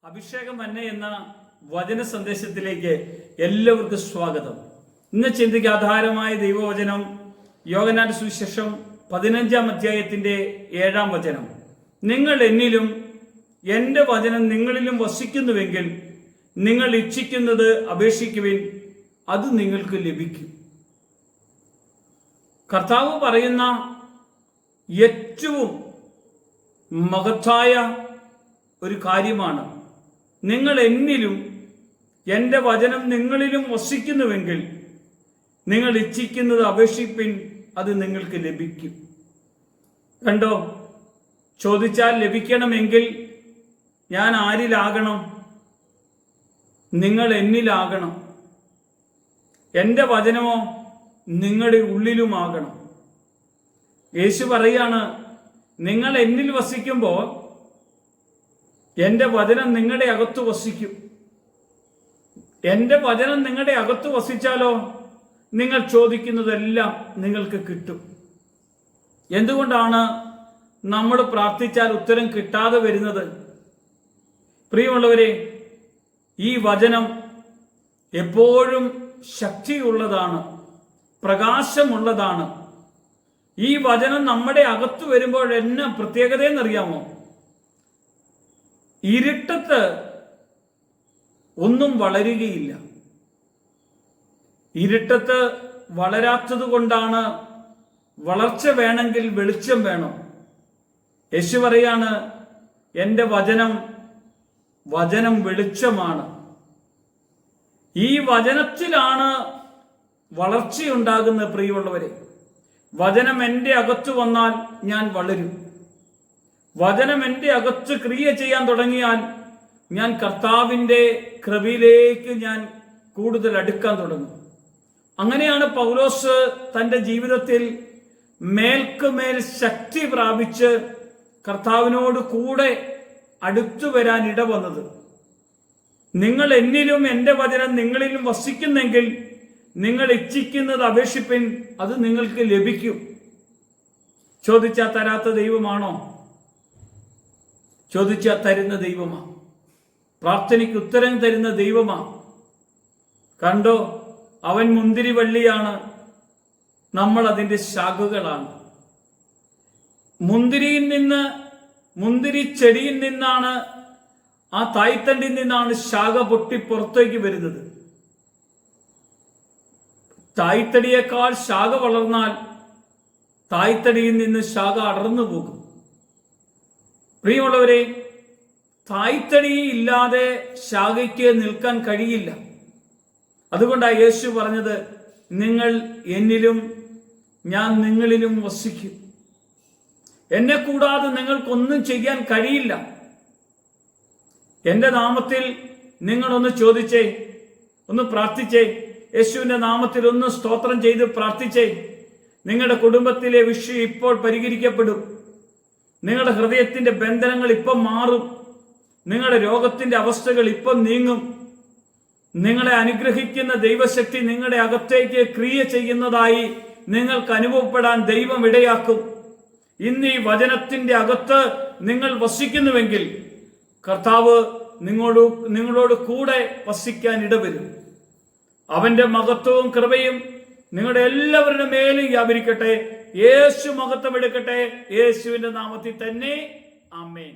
അഭിഷേകം തന്നെ എന്ന വചന സന്ദേശത്തിലേക്ക് എല്ലാവർക്കും സ്വാഗതം. ഇന്ന് ചിന്തയ്ക്ക് ആധാരമായ ദൈവവചനം യോഹന്നാന്റെ സുവിശേഷം 15-ാം അധ്യായത്തിന്റെ 7-ാം വചനം. നിങ്ങൾ എന്നിലും എൻ്റെ വചനം നിങ്ങളിലും വസിക്കുന്നുവെങ്കിൽ നിങ്ങൾ ഇച്ഛിക്കുന്നത് അപേക്ഷിക്കുവിൻ, അത് നിങ്ങൾക്ക് ലഭിക്കും. കർത്താവ് പറയുന്ന ഏറ്റവും മഹത്തായ ഒരു കാര്യമാണ്, നിങ്ങൾ എന്നിലും എൻ്റെ വചനം നിങ്ങളിലും വസിക്കുന്നുവെങ്കിൽ നിങ്ങൾ ഇച്ഛിക്കുന്നത് അപേക്ഷിപ്പിൻ, അത് നിങ്ങൾക്ക് ലഭിക്കും. കണ്ടോ, ചോദിച്ചാൽ ലഭിക്കണമെങ്കിൽ ഞാൻ ആരിലാകണം? നിങ്ങൾ എന്നിലാകണം. എൻ്റെ വചനമോ നിങ്ങളുടെ ഉള്ളിലുമാകണം. യേശു പറയാണ്, നിങ്ങൾ എന്നിൽ വസിക്കുമ്പോൾ എൻ്റെ വചനം നിങ്ങളുടെ അകത്ത് വസിക്കും. എൻ്റെ വചനം നിങ്ങളുടെ അകത്ത് വസിച്ചാലോ നിങ്ങൾ ചോദിക്കുന്നതെല്ലാം നിങ്ങൾക്ക് കിട്ടും. എന്തുകൊണ്ടാണ് നമ്മൾ പ്രാർത്ഥിച്ചാൽ ഉത്തരം കിട്ടാതെ വരുന്നത്? പ്രിയമുള്ളവരെ, ഈ വചനം എപ്പോഴും ശക്തിയുള്ളതാണ്, പ്രകാശമുള്ളതാണ്. ഈ വചനം നമ്മുടെ അകത്ത് വരുമ്പോൾ എന്നാ പ്രത്യേകതയെന്നറിയാമോ? ഇരുട്ടത്ത് ഒന്നും വളരുകയില്ല. ഇരുട്ടത്ത് വളരാത്തത് കൊണ്ടാണ് വളർച്ച വേണമെങ്കിൽ വെളിച്ചം വേണം. യേശു പറയാണ്, എൻ്റെ വചനം വെളിച്ചമാണ്. ഈ വചനത്തിലാണ് വളർച്ചയുണ്ടാകുന്നത്. പ്രിയമുള്ളവരെ, വചനം എൻ്റെ അകത്ത് വന്നാൽ ഞാൻ വളരും. വചനം എൻ്റെ അകത്ത് ക്രിയ ചെയ്യാൻ തുടങ്ങിയാൽ ഞാൻ കർത്താവിൻ്റെ കൃപയിലേക്ക് ഞാൻ കൂടുതൽ അടുക്കാൻ തുടങ്ങും. അങ്ങനെയാണ് പൗലോസ് തൻ്റെ ജീവിതത്തിൽ മേൽക്കുമേൽ ശക്തി പ്രാപിച്ച് കർത്താവിനോട് കൂടെ അടുത്തു വരാൻ ഇടവന്നത്. നിങ്ങൾ എന്നിലും എൻ്റെ വചനം നിങ്ങളിലും വസിക്കുന്നെങ്കിൽ നിങ്ങൾ ഇച്ഛിക്കുന്നത് അപേക്ഷിപ്പിൻ, അത് നിങ്ങൾക്ക് ലഭിക്കും. ചോദിച്ചാൽ തരാത്ത ദൈവമാണോ? ചോദിച്ചാൽ തരുന്ന ദൈവമാ. പ്രാർത്ഥനയ്ക്ക് ഉത്തരം തരുന്ന ദൈവമാ. കണ്ടോ, അവൻ മുന്തിരിവള്ളിയാണ്, നമ്മൾ അതിൻ്റെ ശാഖകളാണ്. മുന്തിരിച്ചെടിയിൽ നിന്നാണ്, ആ തായ്തണ്ടിൽ നിന്നാണ് ശാഖ പൊട്ടി പുറത്തേക്ക് വരുന്നത്. തായ്തടിയേക്കാൾ ശാഖ വളർന്നാൽ തായ്തടിയിൽ നിന്ന് ശാഖ അടർന്നു പോകും. പ്രിയമുള്ളവരെ, തായ്തടി ഇല്ലാതെ ശാഖയ്ക്ക് നിൽക്കാൻ കഴിയില്ല. അതുകൊണ്ടാണ് യേശു പറഞ്ഞത്, നിങ്ങൾ എന്നിലും ഞാൻ നിങ്ങളിലും വസിക്കും. എന്നെ കൂടാതെ നിങ്ങൾക്കൊന്നും ചെയ്യാൻ കഴിയില്ല. എൻ്റെ നാമത്തിൽ നിങ്ങളൊന്ന് ചോദിച്ചേ, ഒന്ന് പ്രാർത്ഥിച്ചേ, യേശുവിൻ്റെ നാമത്തിൽ ഒന്ന് സ്തോത്രം ചെയ്ത് പ്രാർത്ഥിച്ചേ. നിങ്ങളുടെ കുടുംബത്തിലെ വിഷയം ഇപ്പോൾ പരിഹരിക്കപ്പെടും. നിങ്ങളുടെ ഹൃദയത്തിന്റെ ബന്ധനങ്ങൾ ഇപ്പം മാറും. നിങ്ങളുടെ രോഗത്തിന്റെ അവസ്ഥകൾ ഇപ്പം നീങ്ങും. നിങ്ങളെ അനുഗ്രഹിക്കുന്ന ദൈവശക്തി നിങ്ങളുടെ അകത്തേക്ക് ക്രിയ ചെയ്യുന്നതായി നിങ്ങൾക്ക് അനുഭവപ്പെടാൻ ദൈവം ഇടയാക്കും. ഇന്ന് ഈ വചനത്തിന്റെ അകത്ത് നിങ്ങൾ വസിക്കുന്നുവെങ്കിൽ കർത്താവ് നിങ്ങളോട് കൂടെ വസിക്കാൻ ഇടവരും. അവന്റെ മഹത്വവും കൃപയും നിങ്ങളുടെ എല്ലാവരുടെ മേലും വ്യാപരിക്കട്ടെ. യേശു മഹത്വം എടുക്കട്ടെ. യേശുവിന്റെ നാമത്തിൽ തന്നെ. ആമേൻ.